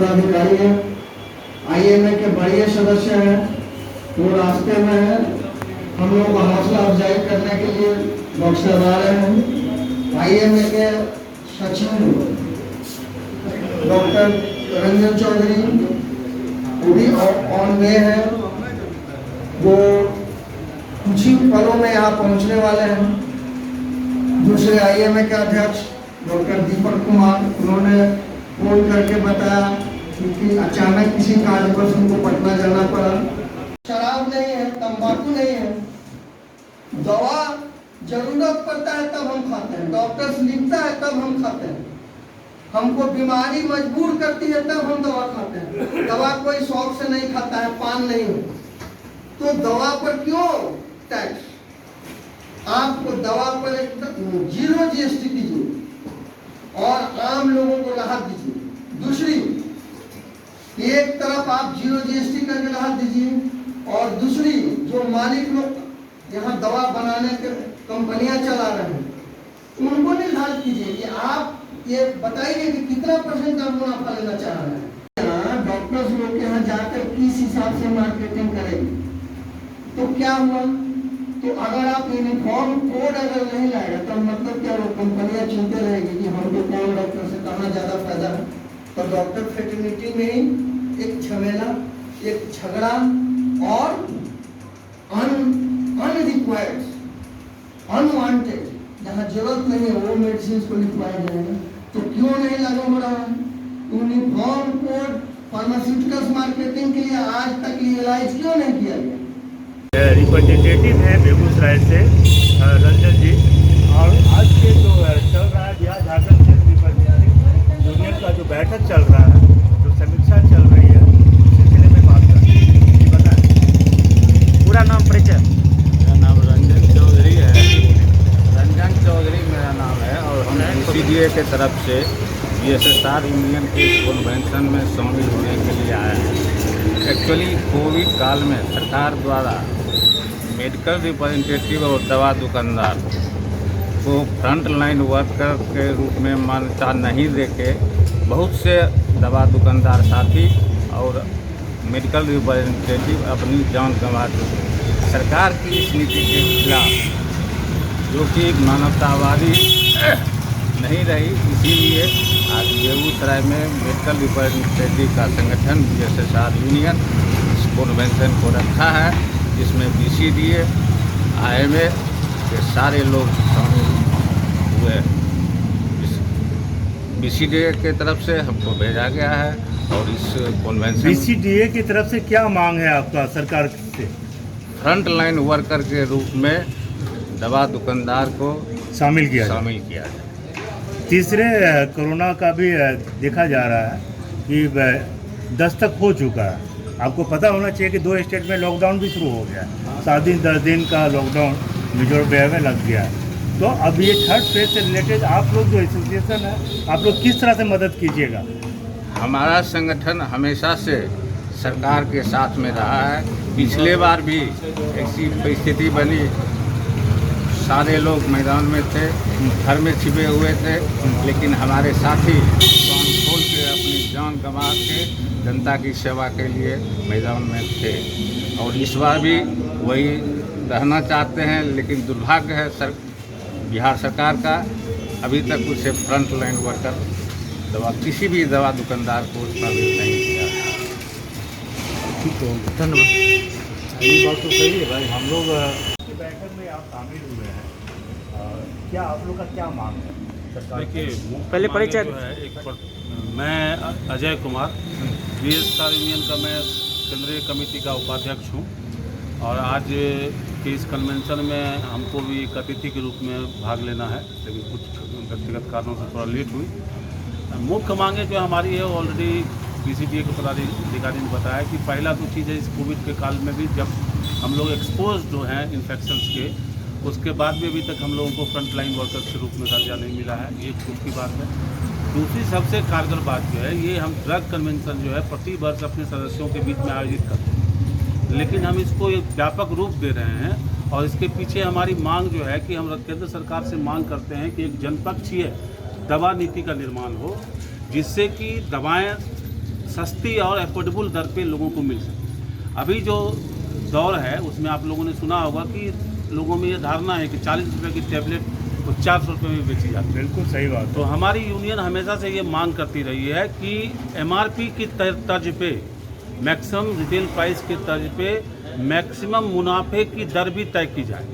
पदाधिकारी हैं, आईएमए के बड़े सदस्य हैं, वो रास्ते में हैं। हम लोग को हौसला अफजाई करने के लिए डॉक्टर आ रहे हैं। आईएमए के सचिव डॉक्टर रंजन चौधरी वो भी ऑन वे है, वो कुछ ही पलों में यहाँ पहुँचने वाले हैं। दूसरे आईएमए के अध्यक्ष डॉक्टर दीपक कुमार, उन्होंने फोन करके बताया कि अचानक किसी कार्यवश उनको पटना जाना पड़ा। शराब नहीं है, तंबाकू नहीं है, दवा जरूरत पड़ता है तब हम खाते हैं, डॉक्टर्स लिखता है तब हम खाते हैं, हमको बीमारी मजबूर करती है तब हम दवा खाते हैं। दवा कोई शौक से नहीं खाता है, पान नहीं, तो दवा पर क्यों टैक्स? आपको दवा पर जीरो जीएसटी दीजिए और आम लोगों को राहत दीजिए। दूसरी, एक तरफ आप जीरो जीएसटी करके राहत दीजिए और दूसरी जो मालिक लोग यहाँ दवा बनाने के कंपनियां चला रहे हैं उनको निर्धारित कीजिए कि आप ये बताइए कि कितना % का मुनाफा लेना चाह रहे हैं। डॉक्टर्स लोग के यहाँ जाकर किस हिसाब से मार्केटिंग करेंगे, तो क्या हुआ? तो अगर आप यूनिफॉर्म कोड अगर नहीं लाएगा तो मतलब क्या, वो कंपनियां चिंता रहेगी कि हमको कौन डॉक्टर से कहाँ ज्यादा फायदा है। तो डॉक्टर फ्रेटर्निटी में एक झमेला, एक झगड़ा और अनरिक्वायर्ड, अनवांटेड, जहाँ जरूरत नहीं है वो मेडिसिन को लिखवाया जाएगा। तो क्यों नहीं लागू हो रहा है यूनिफॉर्म कोड? फार्मास्यूटिकल्स मार्केटिंग के लिए आज तक लीगलाइज क्यों नहीं किया गया? रिप्रेजेंटेटिव है बेगूसराय से रंजन जी, और आज के जो चल रहा है Bihar Jharkhand state representative union का जो बैठक चल रहा है, जो समीक्षा चल रही है, उस सिलसिले में बात करते हैं। जी बताएं। पूरा नाम, परिचय। मेरा नाम रंजन चौधरी है। रंजन चौधरी मेरा नाम है और हम CDA के तरफ से BSSR यूनियन के कन्वेंशन में शामिल होने के लिए आए हैं। एक्चुअली कोविड काल में सरकार द्वारा मेडिकल रिप्रेजेंटेटिव और दवा दुकानदार को फ्रंट लाइन वर्कर के रूप में मान्यता नहीं देके बहुत से दवा दुकानदार साथी और मेडिकल रिप्रेजेंटेटिव अपनी जान गंवा चुके। सरकार की इस नीति के खिलाफ जो कि मानवतावादी नहीं रही, इसीलिए आज बेगूसराय में मेडिकल रिप्रेजेंटेटिव का संगठन BSSR यूनियन इस कन्वेंशन को रखा है, जिसमें BCDA IMA के सारे लोग शामिल हुए। BCDA के तरफ से हमको भेजा गया है और इस कन्वेंशन BCDA की तरफ से क्या मांग है आपका सरकार से? फ्रंट लाइन वर्कर के रूप में दवा दुकानदार को शामिल किया जाए। तीसरे, कोरोना का भी देखा जा रहा है कि दस्तक हो चुका है। आपको पता होना चाहिए कि 2 स्टेट में लॉकडाउन भी शुरू हो गया है। 7 दिन 10 दिन का लॉकडाउन मिजोरम में लग गया है। तो अब ये थर्ड फेज से रिलेटेड आप लोग जो एसोसिएशन है, आप लोग किस तरह से मदद कीजिएगा? हमारा संगठन हमेशा से सरकार के साथ में रहा है। पिछले बार भी ऐसी परिस्थिति बनी, सारे लोग मैदान में थे, घर में छिपे हुए थे, लेकिन हमारे साथी कान खोल के अपनी जान गंवा के जनता की सेवा के लिए मैदान में थे। और इस बार भी वही रहना चाहते हैं, लेकिन दुर्भाग्य है बिहार सरकार का, अभी तक उसे फ्रंट लाइन वर्कर किसी भी दवा दुकानदार को शामिल नहीं किया। ठीक है, धन्यवाद। ये बात तो सही है भाई। हम लोग बैठक में आप शामिल हुए हैं, क्या आप लोग का क्या मांग है सरकार? देखिए, पहले परिचय मैं अजय कुमार, BSSR यूनियन का मैं केंद्रीय कमेटी का उपाध्यक्ष हूँ और आज के इस कन्वेंशन में हमको भी एक अतिथि के रूप में भाग लेना है, लेकिन कुछ व्यक्तिगत कारणों से थोड़ा लेट हुई। मुख्य मांगे जो हमारी है, ऑलरेडी BCDA के पदाधिकारी ने बताया कि पहला तो चीज़ है, इस कोविड के काल में भी जब हम लोग एक्सपोज जो हैं इन्फेक्शंस के, उसके बाद भी अभी तक हम लोगों को फ्रंट लाइन वर्कर्स के रूप में दर्जा नहीं मिला है। ये एक दुख की बात है। दूसरी सबसे कारगर बात जो है, ये हम ड्रग कन्वेंशन जो है प्रति वर्ष अपने सदस्यों के बीच में आयोजित करते हैं, लेकिन हम इसको एक व्यापक रूप दे रहे हैं और इसके पीछे हमारी मांग जो है कि हम केंद्र सरकार से मांग करते हैं कि एक जनपक्षीय दवा नीति का निर्माण हो, जिससे कि दवाएं सस्ती और अफोर्डेबल दर पे लोगों को मिल सके। अभी जो दौर है उसमें आप लोगों ने सुना होगा कि लोगों में ये धारणा है कि 40 रुपये की टैबलेट वो 400 रुपये में बेची जाती है। बिल्कुल सही बात तो हमारी यूनियन हमेशा से ये मांग करती रही है कि MRP की तर्ज पे, मैक्सिमम रिटेल प्राइस की तर्ज पे मैक्सिमम मुनाफे की दर भी तय की जाए।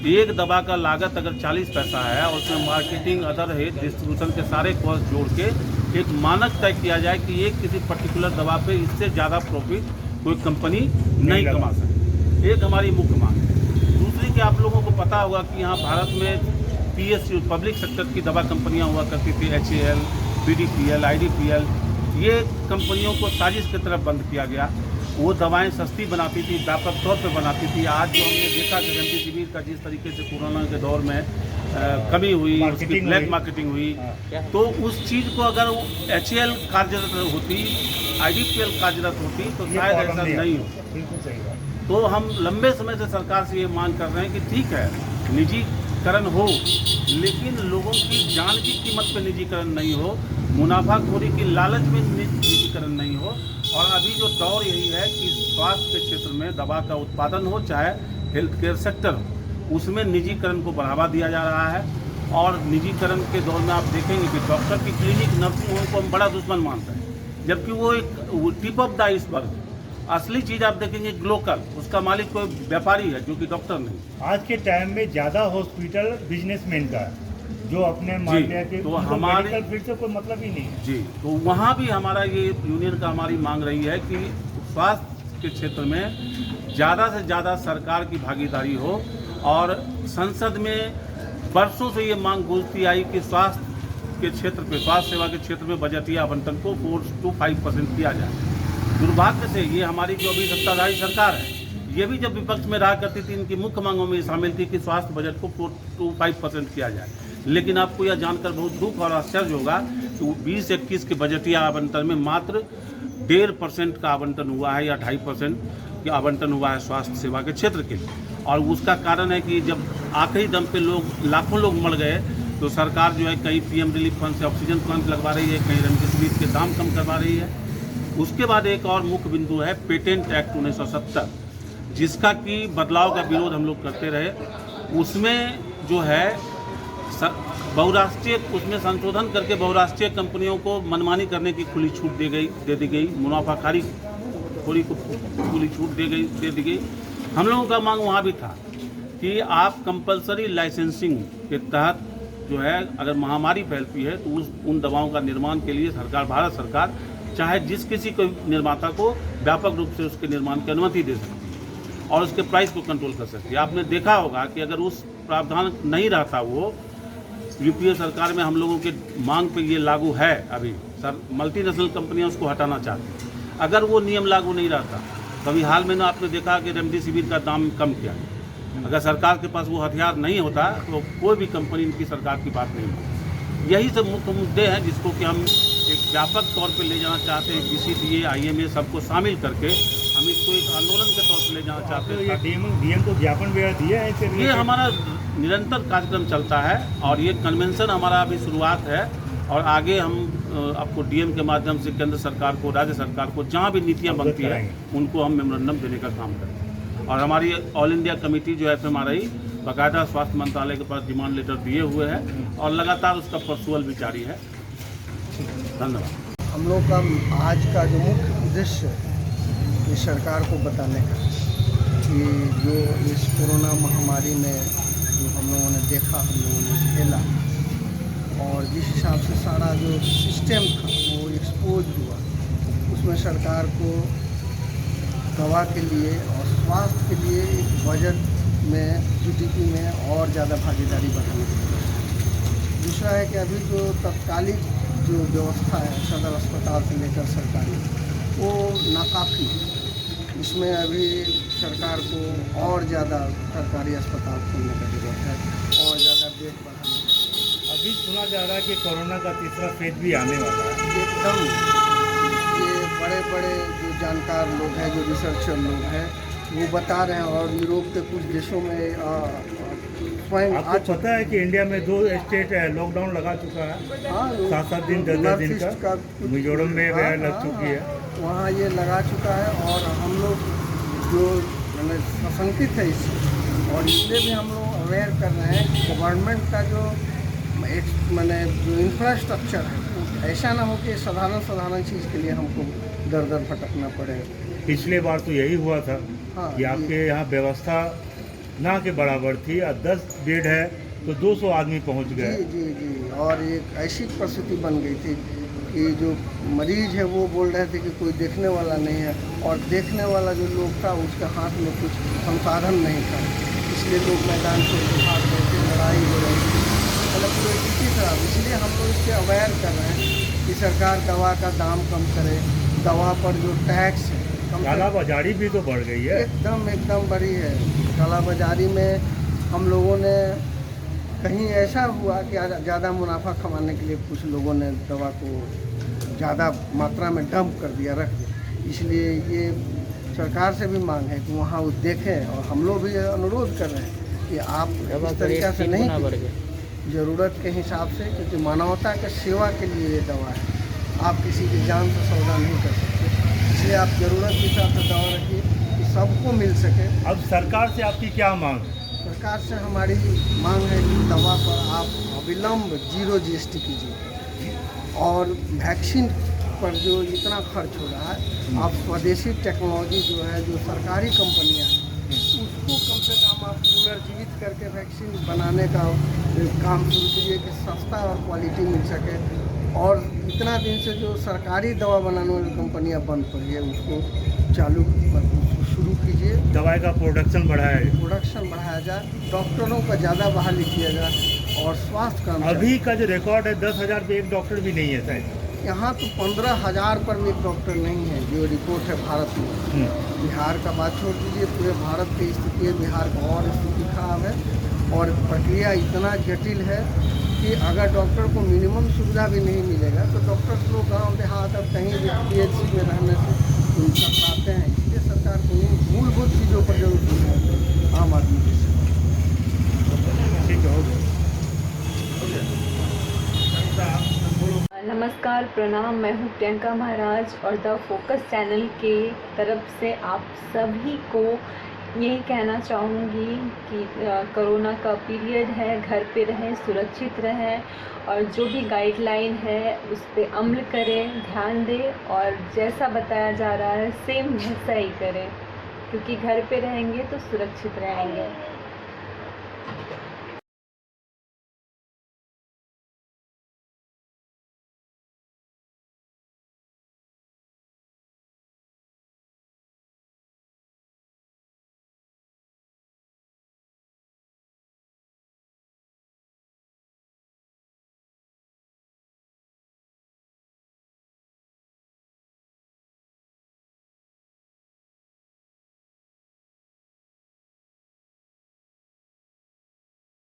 एक दवा का लागत अगर 40 पैसा है और उसमें मार्केटिंग, अदर है, डिस्ट्रीब्यूशन के सारे कॉस्ट जोड़ के एक मानक तय किया जाए कि एक किसी पर्टिकुलर दवा पे इससे ज़्यादा प्रॉफिट कोई कंपनी नहीं कमा सकती। एक हमारी मुख्य मांग है। दूसरी कि आप लोगों को पता होगा कि यहाँ भारत में PSU पब्लिक सेक्टर की दवा कंपनियाँ हुआ करती थी, HAL, PDPL, IDPL, ये कंपनियों को साजिश की तरफ बंद किया गया। वो दवाएं सस्ती बनाती थी, व्यापक तौर पे बनाती थी। आज जो हमने देखा कि रेमडेसिविर का जिस तरीके से कोरोना के दौर में कमी हुई, उसकी ब्लैक मार्केटिंग हुई, तो उस चीज़ को अगर HAL कार्यरत होती, IDPL कार्यरत होती तो शायद ऐसा नहीं हो। बिल्कुल सही बात। तो हम लंबे समय से सरकार से ये मांग कर रहे हैं कि ठीक है, निजीकरण हो, लेकिन लोगों की जान की कीमत पे निजीकरण नहीं हो, मुनाफाखोरी की लालच में निजीकरण नहीं हो। और अभी जो दौर यही है कि स्वास्थ्य के क्षेत्र में दवा का उत्पादन हो, चाहे हेल्थ केयर सेक्टर हो, उसमें निजीकरण को बढ़ावा दिया जा रहा है। और निजीकरण के दौर में आप देखेंगे कि डॉक्टर की क्लिनिक, नर्सिंग होम को हम बड़ा दुश्मन मानते हैं, जबकि वो एक टिप ऑफ द आइसबर्ग। असली चीज़ आप देखेंगे ग्लोकल, उसका मालिक कोई व्यापारी है जो कि डॉक्टर नहीं। आज के टाइम में ज़्यादा हॉस्पिटल बिजनेसमैन का है, जो अपने मान लिया कि तो हमारे मेडिकल फील्ड से कोई मतलब ही नहीं है। जी, तो वहाँ भी हमारा ये यूनियन का हमारी मांग रही है कि स्वास्थ्य के क्षेत्र में ज़्यादा से ज़्यादा सरकार की भागीदारी हो। और संसद में वर्षों से ये मांग गूंजती आई कि स्वास्थ्य के क्षेत्र पे, स्वास्थ्य सेवा के क्षेत्र में बजटीय आवंटन को 4 to 5% किया जाए। दुर्भाग्य से ये हमारी जो अभी सत्ताधारी सरकार है, ये भी जब विपक्ष में रहा करती थी, इनकी मुख्य मांगों में शामिल थी कि स्वास्थ्य बजट को 4 to 5% किया जाए। लेकिन आपको यह जानकर बहुत दुख और आश्चर्य होगा कि 20-21 के बजटीय आवंटन में मात्र 1.5% का आवंटन हुआ है या 2.5% का आवंटन हुआ है स्वास्थ्य सेवा के क्षेत्र के लिए। और उसका कारण है कि जब आखिरी दम पे लाखों लोग मर गए, तो सरकार जो है कहीं PM रिलीफ फंड से ऑक्सीजन प्लांट लगवा रही है, कहीं रेमडेसिविर के दाम कम करवा रही है। उसके बाद एक और मुख्य बिंदु है पेटेंट एक्ट 1970, जिसका कि बदलाव का विरोध हम लोग करते रहे। उसमें जो है बहुराष्ट्रीय, उसमें संशोधन करके बहुराष्ट्रीय कंपनियों को मनमानी करने की खुली छूट दे दी गई, मुनाफाखोरी को खुली छूट दे दी गई। हम लोगों का मांग वहाँ भी था कि आप कंपलसरी लाइसेंसिंग के तहत जो है, अगर महामारी फैलती है तो उन दवाओं का निर्माण के लिए सरकार, भारत सरकार चाहे जिस किसी को निर्माता को व्यापक रूप से उसके निर्माण की अनुमति दे सकती है और उसके प्राइस को कंट्रोल कर सकती है। आपने देखा होगा कि अगर उस प्रावधान नहीं रहता, वो UPA सरकार में हम लोगों के मांग पे ये लागू है। अभी सर मल्टीनेशनल कंपनियां उसको हटाना चाहती हैं। अगर वो नियम लागू नहीं रहता, कभी हाल में ना आपने देखा कि रेमडेसिविर का दाम कम किया। अगर सरकार के पास वो हथियार नहीं होता तो कोई भी कंपनी इनकी सरकार की बात नहीं होती। यही सब मुख्य मुद्दे हैं जिसको कि हम एक व्यापक तौर पे ले जाना चाहते हैं। BCDA, IMA सबको शामिल करके हम इसको एक आंदोलन के तौर पे ले जाना चाहते हैं। DM को ज्ञापन वगैरह दिया है? ये हमारा निरंतर कार्यक्रम चलता है और ये कन्वेंशन हमारा अभी शुरुआत है। और आगे हम आपको DM के माध्यम से केंद्र सरकार को, राज्य सरकार को जहाँ भी नीतियाँ बनती है उनको हम मेमोरेंडम देने का काम करेंगे। और हमारी ऑल इंडिया कमेटी जो FMRI बाकायदा स्वास्थ्य मंत्रालय के पास डिमांड लेटर दिए हुए हैं और लगातार उसका परसुअल भी जारी है। धन्यवाद। हम लोग का आज का जो मुख्य उद्देश्य है, इस सरकार को बताने का कि जो इस कोरोना महामारी में जो हम लोगों ने देखा, हम लोगों ने झेला, और जिस हिसाब से सारा जो सिस्टम था वो एक्सपोज हुआ, उसमें सरकार को दवा के लिए और स्वास्थ्य के लिए बजट में, GDP में और ज़्यादा भागीदारी बढ़ाने की जरूरत। दूसरा है कि अभी जो तत्कालिक जो व्यवस्था है सदर अस्पताल से लेकर सरकारी, वो नाकाफ़ी है। इसमें अभी सरकार को और ज़्यादा सरकारी अस्पताल खोलने की ज़रूरत है और ज़्यादा बेड बढ़ाने की। अभी सुना जा रहा है कि कोरोना का तीसरा फेज भी आने वाला है। एकदम ये बड़े बड़े जो जानकार लोग हैं, जो रिसर्चर लोग हैं, वो बता रहे हैं। और यूरोप के कुछ देशों में स्वयं आपको पता है कि इंडिया में 2 स्टेट लॉकडाउन लगा चुका है, 7-7 दिन 10-10 दिन का। मिजोरम में लग चुकी है। वहाँ ये लगा चुका है और हम लोग जो मैंने आशंकित है इससे, और इसलिए भी हम लोग अवेयर कर रहे हैं कि गवर्नमेंट का जो मैंने जो इंफ्रास्ट्रक्चर है ऐसा ना हो कि साधारण चीज़ के लिए हमको दर दर भटकना पड़े। पिछले बार तो यही हुआ था हाँ, कि आपके यहाँ व्यवस्था ना के बराबर थी, और 10 बेड है तो 200 आदमी पहुँच गए। जी जी जी, और एक ऐसी परिस्थिति बन गई थी कि जो मरीज है वो बोल रहे थे कि कोई देखने वाला नहीं है, और देखने वाला जो लोग था उसके हाथ में कुछ संसाधन नहीं था, इसलिए लोग मैदान से भाग रहे थे, लड़ाई हो रही थी, मतलब पूरी स्थिति खराब। इसलिए हम लोग इससे अवेयर कर रहे हैं कि सरकार दवा का दाम कम करे, दवा पर जो टैक्स है कम। कालाबाजारी भी तो बढ़ गई है। एकदम बड़ी है। कालाबाजारी में हम लोगों ने कहीं ऐसा हुआ कि ज़्यादा मुनाफा कमाने के लिए कुछ लोगों ने दवा को ज़्यादा मात्रा में डंप कर दिया, रख दिया। इसलिए ये सरकार से भी मांग है कि वहाँ वो देखें, और हम लोग भी अनुरोध कर रहे हैं कि आप इस तरीक़ा से नहीं कीजिए, ज़रूरत के हिसाब से, क्योंकि मानवता के सेवा के लिए ये दवा है। आप किसी की जान से सौदा नहीं कर सकते, इसलिए आप ज़रूरत के हिसाब से दवा रखिए कि सबको मिल सके। अब सरकार से आपकी क्या मांग है? सरकार से हमारी मांग है कि दवा पर आप अविलंब 0 GST कीजिए, और वैक्सीन पर जो इतना खर्च हो रहा है, आप स्वदेशी टेक्नोलॉजी जो है, जो सरकारी कंपनियां हैं, उसको कम से कम आप पुनर्जीवित करके वैक्सीन बनाने का काम शुरू कीजिए कि सस्ता और क्वालिटी मिल सके। और इतना दिन से जो सरकारी दवा बनाने वाली कंपनियां बंद पड़ी है, उसको चालू शुरू कीजिए। दवाई का प्रोडक्शन बढ़ाया जाए, डॉक्टरों का ज़्यादा बहाली किया जाए, और स्वास्थ्य कर्मचारी। अभी का जो रिकॉर्ड है 10,000 पे एक डॉक्टर भी नहीं है शायद। यहाँ तो 15,000 पर भी एक डॉक्टर नहीं है, जो रिपोर्ट है भारत में। बिहार का बात छोड़ दीजिए, पूरे भारत की स्थिति है, बिहार का और स्थिति खराब है, और प्रक्रिया इतना जटिल है कि अगर डॉक्टर को मिनिमम सुविधा भी नहीं मिलेगा तो डॉक्टर लोग गाँव देहात और कहीं भी PHC में रहने से उनका पाते हैं। इसलिए सरकार को इन मूलभूत चीज़ों पर जरूर ध्यान दें, आम आदमी की नमस्कार, प्रणाम। मैं हूँ प्रियंका महाराज, और द फोकस चैनल के तरफ से आप सभी को यही कहना चाहूँगी कि कोरोना का पीरियड है, घर पे रहें, सुरक्षित रहें, और जो भी गाइडलाइन है उस पर अमल करें, ध्यान दें, और जैसा बताया जा रहा है सेम वैसा ही करें, क्योंकि घर पे रहेंगे तो सुरक्षित रहेंगे।